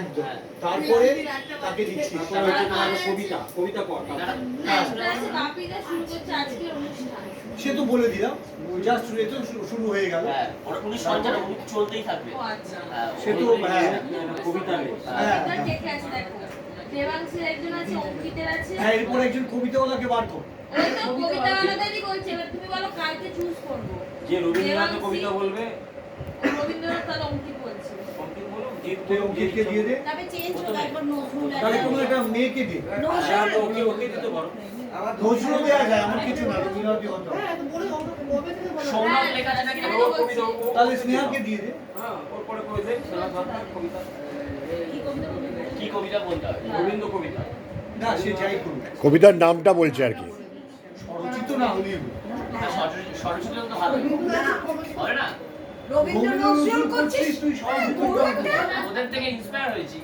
একদম তারপরে তাকে দিচ্ছি কবিতা পড়। সে তো বলে দিলাম জাস্ট শুরু হয়ে গেল চলতেই থাকবে। সে তো কবিতা নেই। দেবাংশের একজন আছে, অঙ্কিতের আছে। হ্যাঁ এরপর একজন কবিতাওয়ালাকে বার কর। ওই তো কবিতাওয়ালাদেরই বলছে, এবার তুমি বলো কাকে চুজ করবো। যে রবীন্দ্রনাথের কবিতা বলবে রবীন্দ্রনাথ তাহলে অঙ্কিত বলছে। অঙ্কিত বলো, যে তুই অঙ্কিতকে দিয়ে দে, তবে চেঞ্জ হলো একবার নজরুল তাহলে কোনো একটা মেয়েকে দে। ওকে ওকে দিতে পারো। নজরুল দেওয়া যায়, আমার কিছু না, রবীন্দ্রনাথই হতে হবে। সৌরভ লেখা আছে নাকি ও কবিতা তাহলে স্নেহাকে দিয়ে দে। হ্যাঁ ওর পরে করে দে কবিতা। কি কবিতা বলতে হবে? রবীন্দ্র কবিতা। না সে যাই করুক, কবিতার নামটা বলছে আর কি। স্বরচিত না হলেই হলো। সরস্বতী তো ভালো হয় না? রবীন্দ্র নজরুল করছিস তুই স্বরচিত কর। ওদের থেকে ইন্সপায়ার হয়েছি।